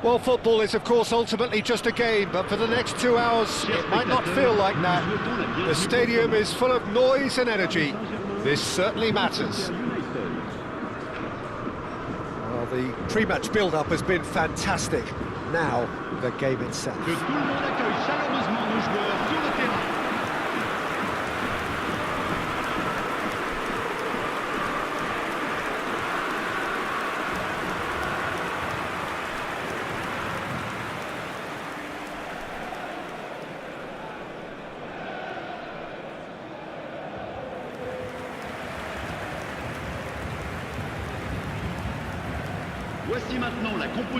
Well, football is, of course, ultimately just a game, but for the next 2 hours, it might not feel like that. The stadium is full of noise and energy. This certainly matters. Well, the pre-match build-up has been fantastic. Now, the game itself.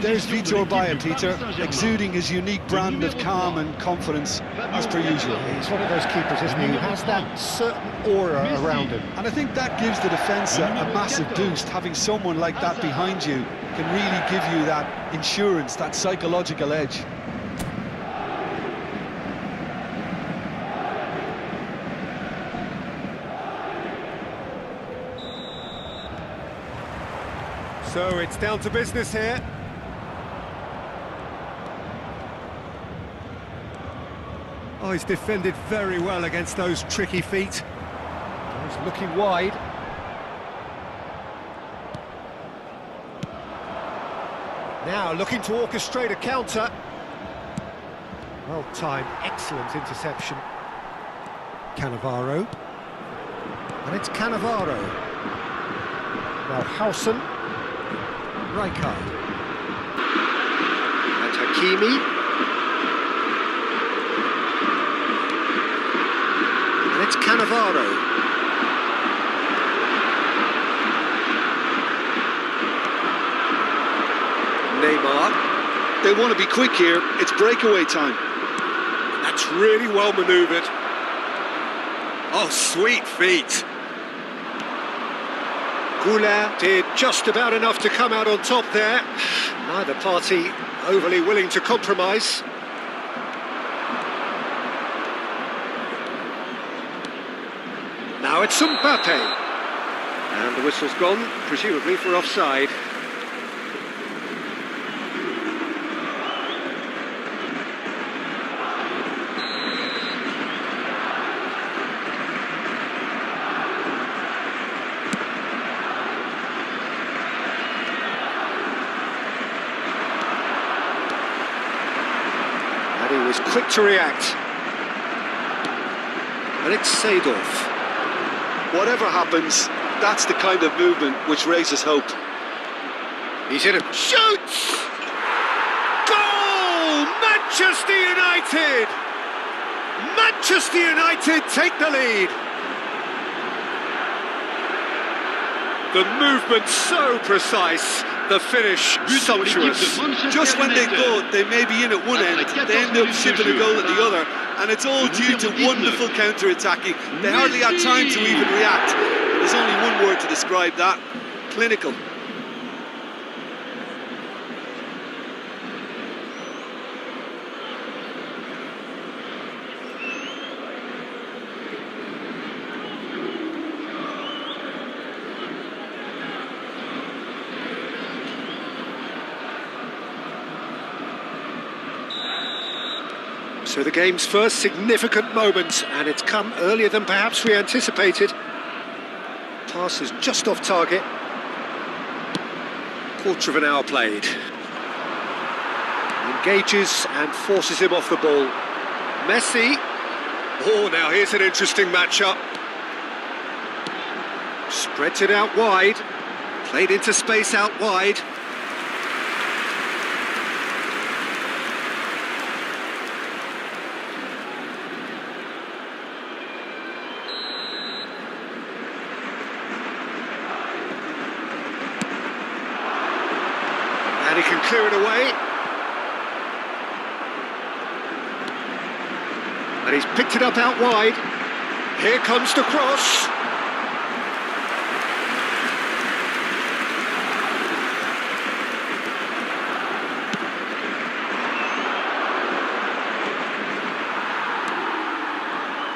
There's Vitor by him, Peter, exuding his unique brand of calm and confidence, as per usual. He's one of those keepers, isn't he, who has that certain aura around him. And I think that gives the defence a massive boost. Having someone like that behind you can really give you that insurance, that psychological edge. So it's down to business here. Oh, he's defended very well against those tricky feet. He's looking wide. Now looking to orchestrate a counter. Well timed, excellent interception. Cannavaro. And it's Cannavaro. Now Howson. Rijkaard. And Hakimi. And it's Cannavaro. Neymar. They want to be quick here. It's breakaway time. That's really well manoeuvred. Oh, sweet feet. Goulart did just about enough to come out on top there. Neither party overly willing to compromise. Now it's Mbappe. And the whistle's gone, presumably for offside. And he was quick to react. And it's Seedorf. Whatever happens, that's the kind of movement which raises hope. He's in it. Shoots! Goal! Manchester United! Manchester United take the lead. The movement so precise, the finish sumptuous. Just when they thought they may be in at one end, they end up shipping a goal at the other, and it's all due to wonderful counter-attacking. They hardly had time to even react. There's only one word to describe that: clinical. So the game's first significant moment, and it's come earlier than perhaps we anticipated. Pass is just off target. Quarter of an hour played. Engages and forces him off the ball. Messi. Oh, now here's an interesting matchup. Spreads it out wide. Played into space out wide. And he can clear it away. And he's picked it up out wide. Here comes the cross.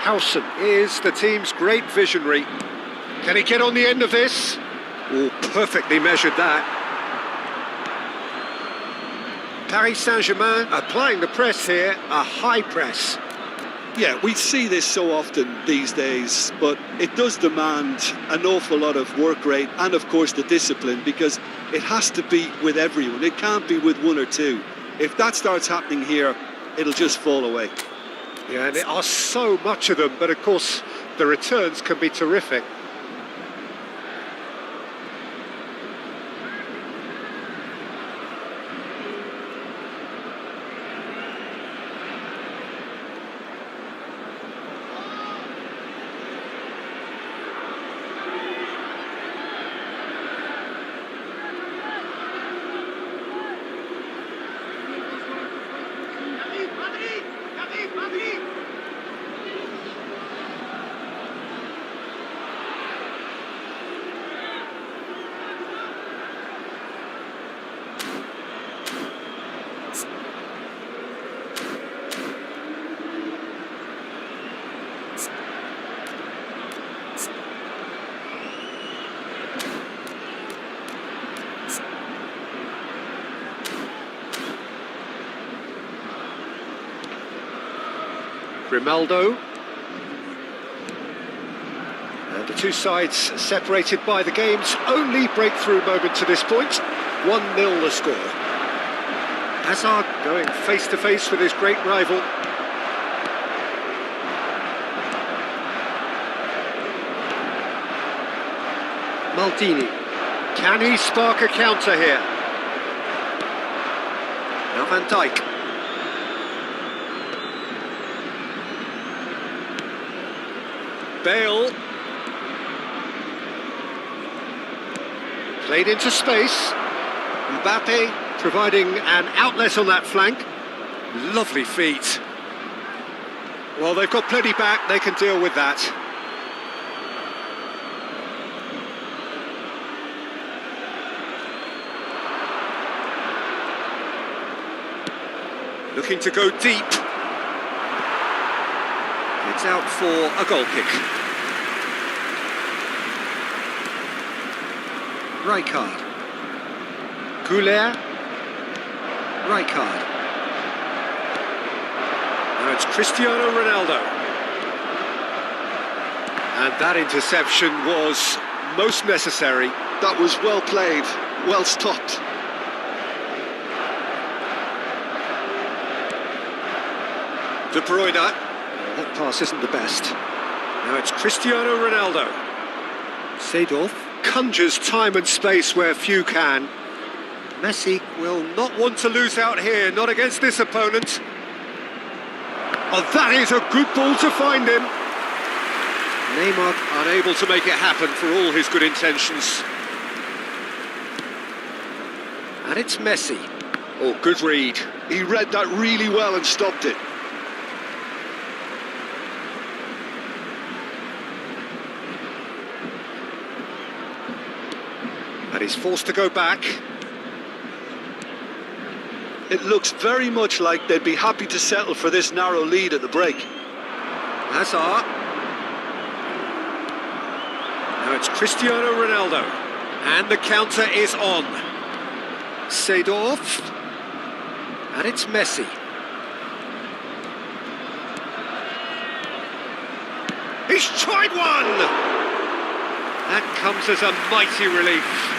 Howson is the team's great visionary. Can he get on the end of this? Oh, perfectly measured that. Paris Saint-Germain applying the press here, a high press. Yeah, we see this so often these days, but it does demand an awful lot of work rate and, of course, the discipline, because it has to be with everyone. It can't be with one or two. If that starts happening here, it'll just fall away. Yeah, and there are so much of them, but of course, the returns can be terrific. Grimaldo. And the two sides separated by the game's only breakthrough moment to this point. 1-0 the score. Hazard going face-to-face with his great rival. Maldini. Can he spark a counter here? Now Van Dijk. Bale. Played into space. Mbappe providing an outlet on that flank. Lovely feet. Well, they've got plenty back, they can deal with that. Looking to go deep. It's out for a goal kick. Rijkaard. Goulet. Rijkaard. Now it's Cristiano Ronaldo. And that interception was most necessary. That was well played, well stopped. De Bruyne. That pass isn't the best. Now it's Cristiano Ronaldo. Seedorf conjures time and space where few can. Messi will not want to lose out here, not against this opponent. Oh, that is a good ball to find him. Neymar unable to make it happen for all his good intentions. And it's Messi. Oh, good read. He read that really well and stopped it. And he's forced to go back. It looks very much like they'd be happy to settle for this narrow lead at the break. Hazard. Now it's Cristiano Ronaldo. And the counter is on. Seedorf. And it's Messi. He's tried one! That comes as a mighty relief.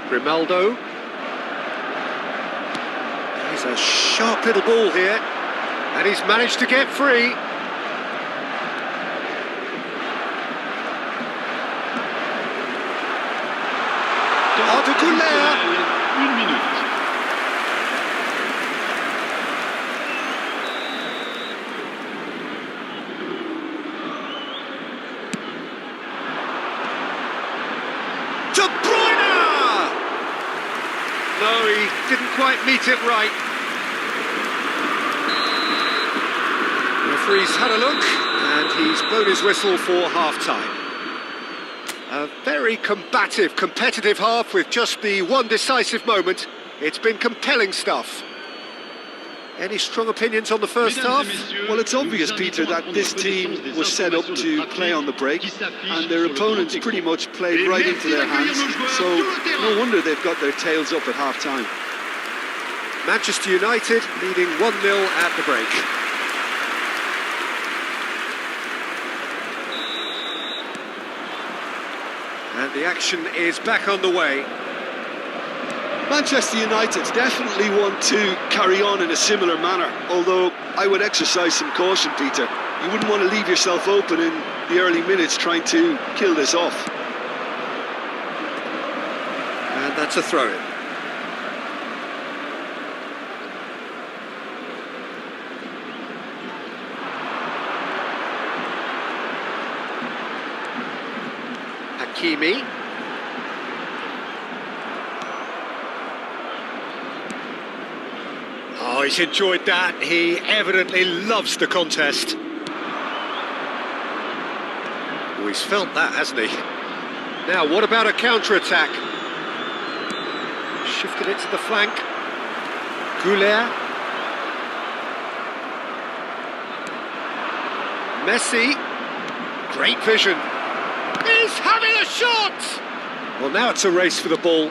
Grimaldo. He's a sharp little ball here, and he's managed to get free. De Bruyne! No, he didn't quite meet it right. Referee's had a look, and he's blown his whistle for half-time. A very combative, competitive half with just the one decisive moment. It's been compelling stuff. Any strong opinions on the first half? Well, it's obvious, Peter, that this team was set up to play on the break, and their opponents pretty much played right into their hands, so no wonder they've got their tails up at half-time. Manchester United leading 1-0 at the break. And the action is back on the way. Manchester United definitely want to carry on in a similar manner, although I would exercise some caution, Peter. You wouldn't want to leave yourself open in the early minutes trying to kill this off. And that's a throw-in. Hakimi. Oh, he's enjoyed that. He evidently loves the contest. Oh, he's felt that, hasn't he? Now, what about a counter-attack? Shifted it to the flank. Goulet. Messi. Great vision. He's having a shot! Well, now it's a race for the ball.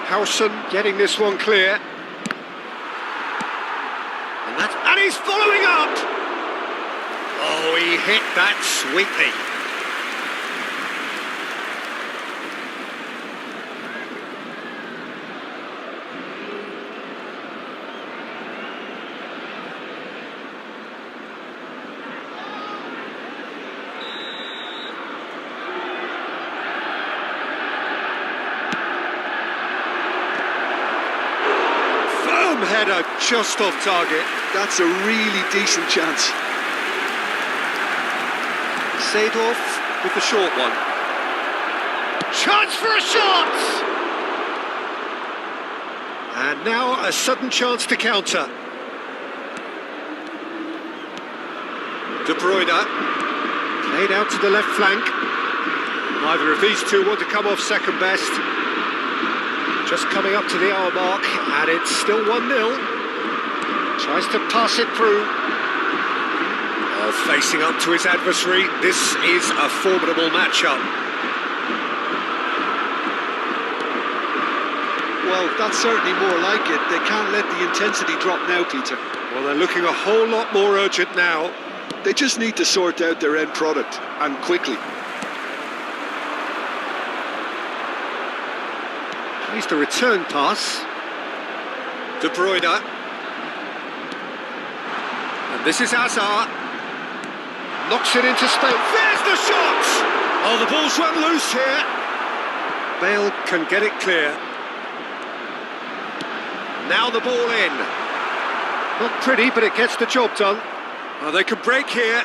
Howson getting this one clear. And he's following up! Oh, he hit that sweetly. Header just off target. That's a really decent chance. Seedorf with the short one. Chance for a shot! And now a sudden chance to counter. De Bruyne played out to the left flank. Neither of these two want to come off second best. Just coming up to the hour mark, and it's still 1-0. Tries to pass it through. Oh, facing up to his adversary. This is a formidable matchup. Well, that's certainly more like it. They can't let the intensity drop now, Peter. Well, they're looking a whole lot more urgent now. They just need to sort out their end product, and quickly. Here's the return pass. De Bruyne. And this is Hazard. Knocks it into space. There's the shot! Oh, the ball's run loose here. Bale can get it clear. Now the ball in. Not pretty, but it gets the job done. Oh, they can break here.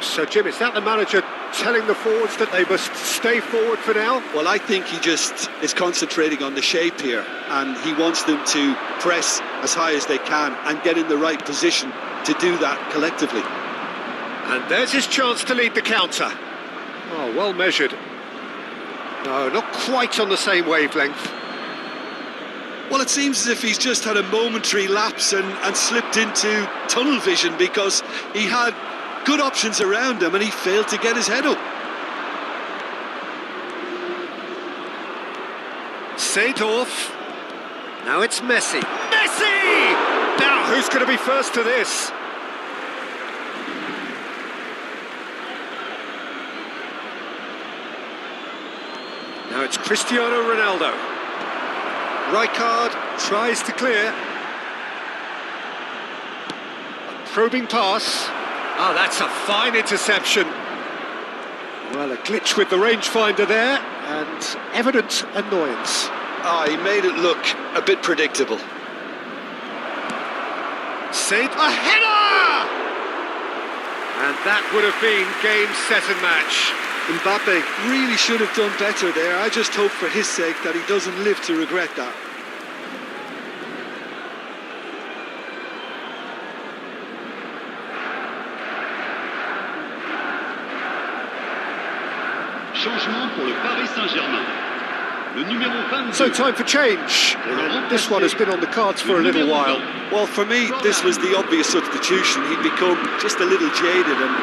So, Jim, is that the manager telling the forwards that they must stay forward for now? Well, I think he just is concentrating on the shape here, and he wants them to press as high as they can and get in the right position to do that collectively. And there's his chance to lead the counter. Oh, well measured. No, not quite on the same wavelength. Well, it seems as if he's just had a momentary lapse and slipped into tunnel vision, because he had good options around him and he failed to get his head up. Seedorf. Now it's Messi. Messi! Now, who's going to be first to this? Now it's Cristiano Ronaldo. Rijkaard tries to clear. A probing pass. Oh, that's a fine interception. Well, a glitch with the rangefinder there, and evident annoyance. He made it look a bit predictable. A header! And that would have been game, set and match. Mbappe really should have done better there. I just hope for his sake that he doesn't live to regret that. So time for change. And this one has been on the cards for a little while. Well, for me, this was the obvious substitution. He'd become just a little jaded, and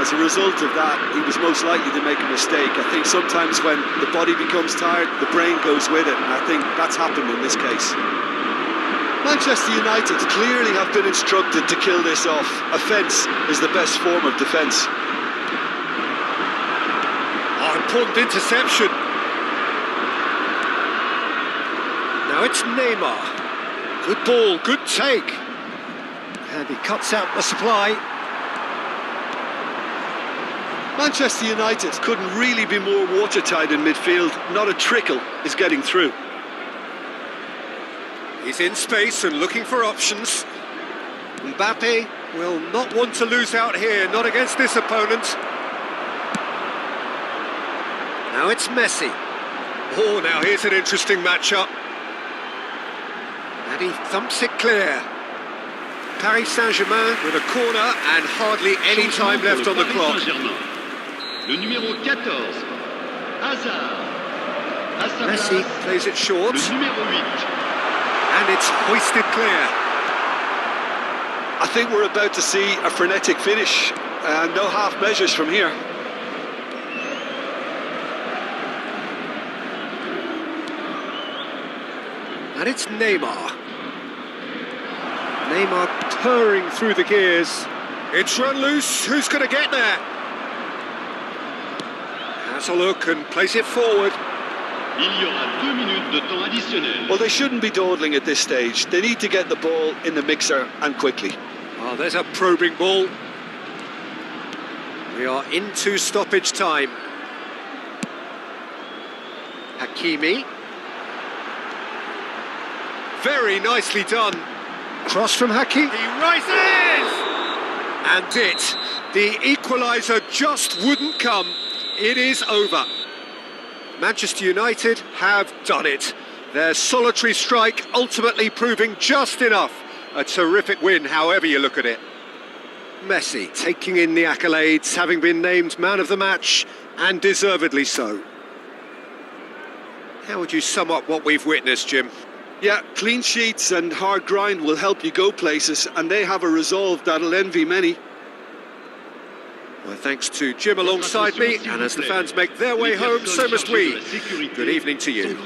as a result of that, he was most likely to make a mistake. I think sometimes when the body becomes tired, the brain goes with it, and I think that's happened in this case. Manchester United clearly have been instructed to kill this off. Offence is the best form of defence. Oh, important interception. Now it's Neymar. Good ball, good take. And he cuts out the supply. Manchester United couldn't really be more watertight in midfield. Not a trickle is getting through. He's in space and looking for options. Mbappe will not want to lose out here, not against this opponent. Now it's Messi. Oh, now here's an interesting matchup. And he thumps it clear. Paris Saint-Germain with a corner and hardly any time left on the clock. Le numéro 14, Messi plays it short. Le numéro 8. And it's hoisted clear. I think we're about to see a frenetic finish. No half measures from here. And it's Neymar. Neymar purring through the gears. It's run loose. Who's going to get there? Has a look and plays it forward. Il y aura 2 minutes de temps additionnel. Well, they shouldn't be dawdling at this stage. They need to get the ball in the mixer and quickly. Oh, there's a probing ball. We are into stoppage time. Hakimi. Very nicely done. Cross from Hakimi. He rises! And the equaliser just wouldn't come. It is over. Manchester United have done it. Their solitary strike ultimately proving just enough. A terrific win, however you look at it. Messi taking in the accolades, having been named man of the match, and deservedly so. How would you sum up what we've witnessed, Jim? Yeah, clean sheets and hard grind will help you go places, and they have a resolve that'll envy many. Well, thanks to Jim alongside me, and as the fans make their way home, so must we. Good evening to you.